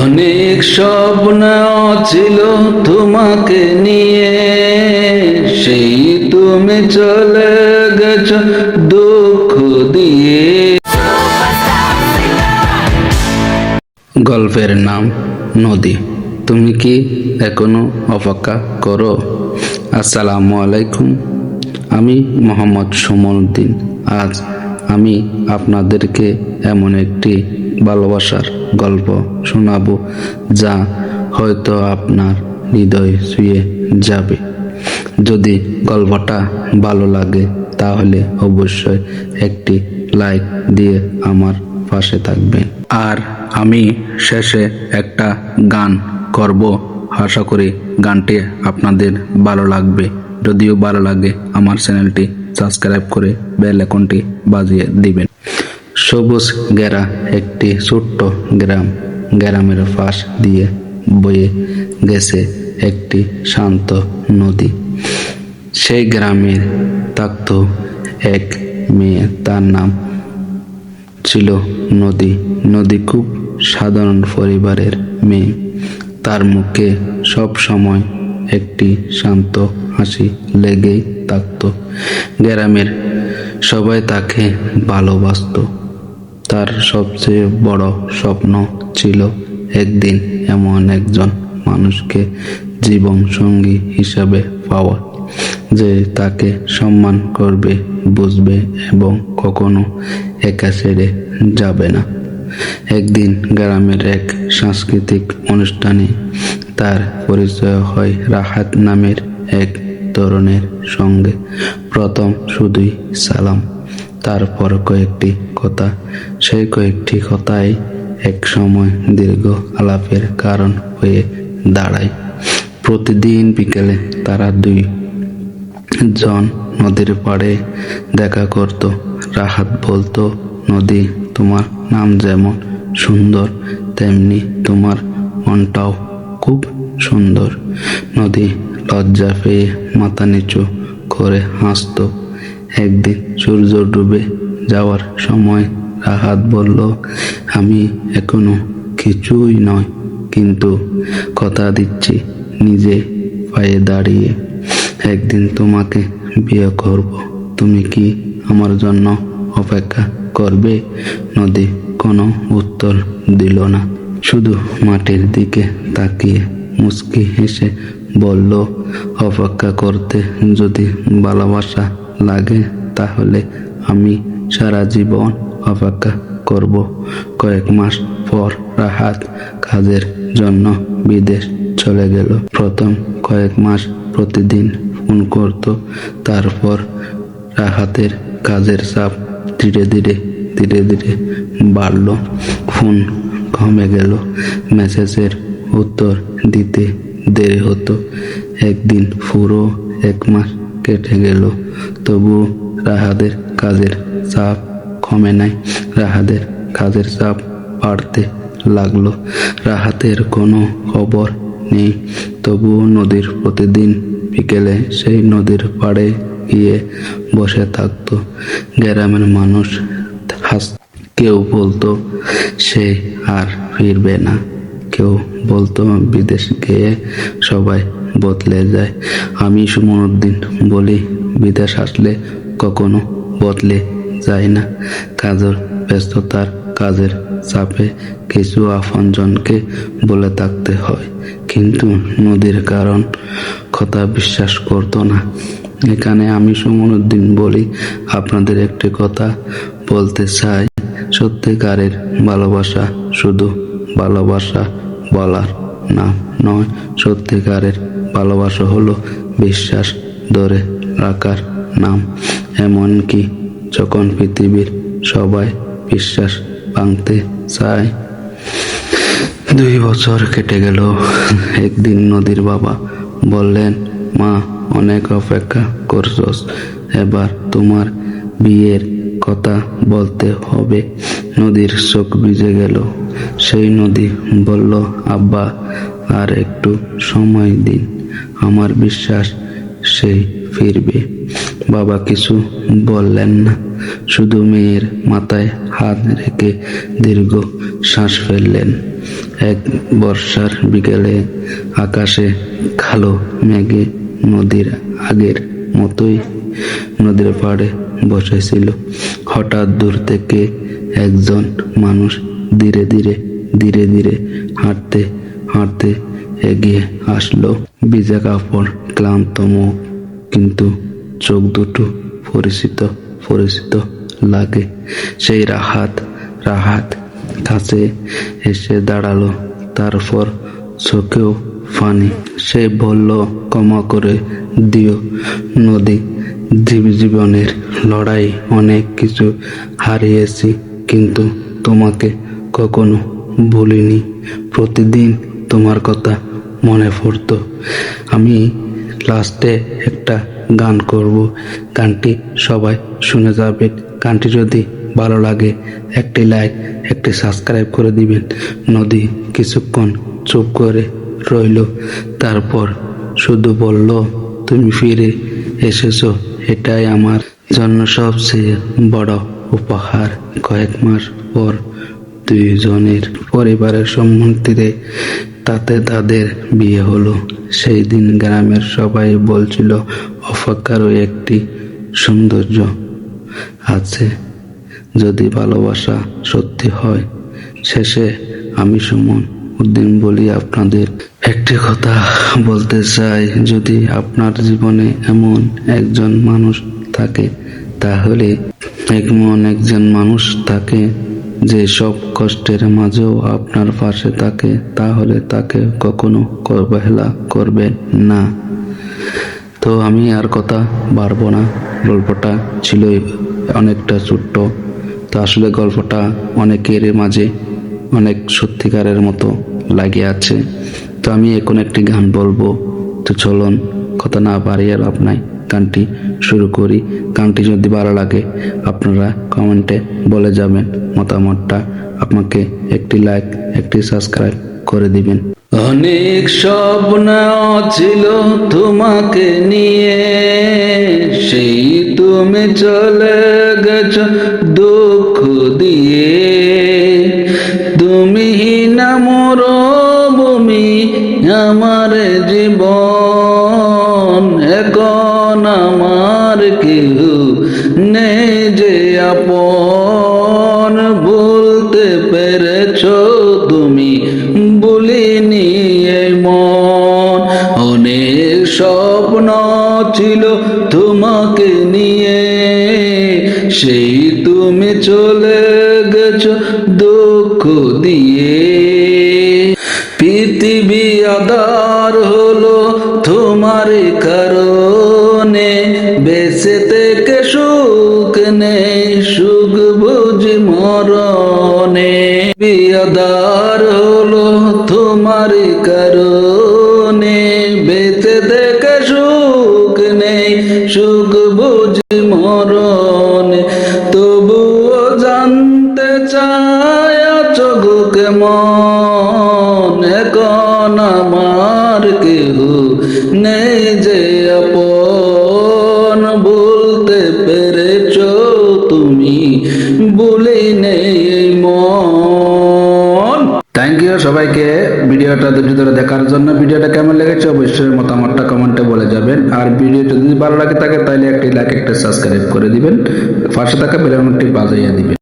অনেক স্বপ্ন ছিল তোমাকে নিয়ে, সেই তুমি চলে গেছো দুঃখ দিয়ে। গল্পের নাম নদী। তুমি কি এখনো অপেক্ষা করো? আসসালামু আলাইকুম, আমি মোহাম্মদ সুমন উদ্দিন। আজ আমি আপনাদেরকে এমন একটি ভালোবাসার গল্প শোনাবো যা হয়তো আপনার হৃদয় ছুঁয়ে যাবে। যদি গল্পটা ভালো লাগে তাহলে অবশ্যই একটি লাইক দিয়ে আমার পাশে থাকবেন। আর আমি শেষে একটা গান করব, আশা করি গানটি আপনাদের ভালো লাগবে। যদিও ভালো লাগে আমার চ্যানেলটি সাবস্ক্রাইব করে বেল আইকনটি বাজিয়ে দিবেন। সবুজ ঘেরা একটি ছোট্ট গ্রাম, গ্রামের পাশ দিয়ে বয়ে গেছে একটি শান্ত নদী। সেই গ্রামের থাকতো এক মেয়ে, তার নাম ছিল নদী। নদী খুব সাধারণ পরিবারের মেয়ে। তার মুখে সব সময় একটি শান্ত হাসি লেগেই থাকতো। গ্রামের সবাই তাকে ভালোবাসতো। তার সবচেয়ে বড় স্বপ্ন ছিল একদিন এমন একজন মানুষকে জীবন সঙ্গী হিসাবে পাওয়া, যে তাকে সম্মান করবে, বুঝবে এবং কখনো একা ছেড়ে যাবে না। একদিন গ্রামের এক সাংস্কৃতিক অনুষ্ঠানে তার পরিচয় হয় রাহাত নামের এক তরুণের সঙ্গে। প্রথম শুধুই সালাম, তারপর কয়েকটি কথা। সেই কয়েকটি কথাই এক সময় দীর্ঘ আলাপের কারণ হয়ে দাঁড়ায়। প্রতিদিন বিকেলে তারা দুই জন নদীর পাড়ে দেখা করত। রাহাত বলতো, নদী, তোমার নাম যেমন সুন্দর তেমনি তোমার মনটাও খুব সুন্দর। নদী লজ্জা পেয়ে মাথা নিচু করে হাসত। একদিন সূর্য ডুবে যাওয়ার সময় রাহাত বলল, আমি এখনো কিছুই নয়, কিন্তু কথা দিচ্ছি নিজে পায়ে দাঁড়িয়ে একদিন তোমাকে বিয়ে করব। তুমি কি আমার জন্য অপেক্ষা করবে? নদী কোনো উত্তর দিল না, শুধু মাটির দিকে তাকিয়ে মুচকি হেসে বলল, অপেক্ষা করতে যদি ভালোবাসা লাগে তাহলে আমি সারা জীবন অপেক্ষা করব। কয়েক মাস পর রাহাত কাজের জন্য বিদেশ চলে গেল। প্রথম কয়েক মাস প্রতিদিন ফোন করত। তারপর রাহাতের কাজের চাপ ধীরে ধীরে বাড়ল। ফোন কমে গেল, মেসেজের উত্তর দিতে দেরি হতো। একদিন পুরো এক মাস কেটে গেল, তবু রাহাতের কাজের চাপ কমে নাই। রাহাতের কাজের চাপ বাড়তে লাগলো। রাহাতের কোনো খবর নেই, তবুও নদীর প্রতিদিন বিকেলে সেই নদীর পাড়ে গিয়ে বসে থাকতো। গ্রামের মানুষ কেউ বলতো সে আর ফিরবে না, কেউ বলতো বিদেশ গিয়ে সবাই বদলে যায়। আমি সুমন উদ্দিন বলি, বিদেশ আসলে কখনো বদলে যায় না। কাজের ব্যস্ততার, কাজের চাপে কিছু আপনজনকে বলে থাকতে হয়, কিন্তু নদীর কারণ কথা বিশ্বাস করতো না। এখানে আমি সুমন উদ্দিন বলি, আপনাদের একটি কথা বলতে চাই, সত্যিকারের ভালোবাসা শুধু ভালোবাসা বলার নাম নয়। সত্যিকারের ভালোবাসা হলো বিশ্বাস ধরে রাখার নাম, এমনকি যখন পৃথিবীর সবাই বিশ্বাস ভাঙতে চায়। 2 বছর কেটে গেল। একদিন নদীর বাবা বললেন, মা, অনেক অপেক্ষা করছস, এবার তোমার বিয়ের কথা বলতে হবে। নদীর চোখ ভিজে গেল। সেই নদী বলল, আব্বা, আর একটু সময় দিন। আমার বিশ্বাস সেই ফিরবে। বাবা কিছু বললেন না, শুধু মেয়ের মাথায় হাত রেখে দীর্ঘ শ্বাস ফেললেন। এক বর্ষার বিকেলে আকাশে কালো মেঘে নদীর আগের মতোই নদীর পাড়ে বসেছিল। হঠাৎ দূর থেকে একজন মানুষ ধীরে ধীরে ধীরে ধীরে হাঁটতে হাঁটতে এগিয়ে আসলো। ভিজা কাপড়, ক্লান্ত মুখ, কিন্তু চোখ দুটো পরিচিত পরিচিত লাগে। সেই রাহাত কাছে এসে দাঁড়ালো, তারপর চোখেও পানি। সে বলল, ক্ষমা করে দিও নদী, জীবনের লড়াই অনেক কিছু হারিয়েছি, কিন্তু তোমাকে কখনো ভুলিনি। প্রতিদিন তোমার কথা মনে পড়তো। আমি লাস্টে একটা গান করব, গানটি সবাই শুনে যাবেন। গানটি যদি ভালো লাগে একটি লাইক, একটি সাবস্ক্রাইব করে দিবেন। নদী কিছুক্ষণ চুপ করে রইল, তারপর শুধু বলল, তুমি ফিরে এসেছো, এটাই আমার জন্য সবচেয়ে বড় উপহার। কয়েক মাস পর দুইজনের পরিবারের সম্মতিতে তাদের বিয়ে হলো। সেই দিন গ্রামের সবাই বলছিল, অপেক্ষারও একটি সৌন্দর্য আছে যদি ভালোবাসা সত্যি হয়। শেষে আমি সুমন উদ্দিন বলি আপনাদের একটি কথা বলতে চাই, যদি আপনার জীবনে এমন একজন মানুষ থাকে, তাহলে এমন একজন মানুষ থাকে যে সব কষ্টের মাঝেও আপনার পাশে থাকে, তাহলে তাকে কখনো অবহেলা করবেন না। তো আমি আর কথা বাড়বো না, গল্পটা ছিল অনেকটা ছোট্ট, তো আসলে গল্পটা অনেকের মাঝে অনেক সত্যিকারের মতো লাগে আছে। তো আমি এখন একটি গান বলবো, তো চলুন কথা না বাড়িয়ে লাভ নাই, গানটি শুরু করি। গানটি যদি ভালো লাগে আপনারা কমেন্টে বলে যাবেন মতামতটা, আপনাকে একটি লাইক, একটি সাবস্ক্রাইব করে দিবেন। অনেক স্বপ্ন ছিল তোমাকে নিয়ে, সেই তুমি চলে গেছ দুঃখ দিয়ে। তুমি না মরুভূমি আমার জীবন, এখন আমার কেউ নেই যে আপন। বলতে পেরেছো তুমি, বলিনি এই মন। অনেক স্বপ্ন ছিল তোমাকে নিয়ে, সেই তুমি চলে গেছো দুঃখ দিয়ে। পৃথিবী আধার হলো তোমার কারণে, বেঁচে থেকে সুখ নেই, সুখ বুঝি মরণে। আধার হলো তোমার কারণে, বেঁচে থেকে সুখ নেই, সুখ বুঝি মরণে। তবুও জানতে চায় চোখ কেমন, এখন আমার কেহ নেই যে আপন। বলতে পেরেছো তুমি, বলে নেই মন। থ্যাংক ইউ সবাইকে ভিডিওটা ধরে দেখার জন্য। ভিডিওটা কেমন লেগেছে অবশ্যই মতামতটা কমেন্টে বলে যাবেন। আর ভিডিওটা যদি ভালো লাগে থাকে তাহলে একটি লাইক, একটা সাবস্ক্রাইব করে দিবেন, পাশে থাকা বেল আইকনটি বাজিয়ে দিবেন।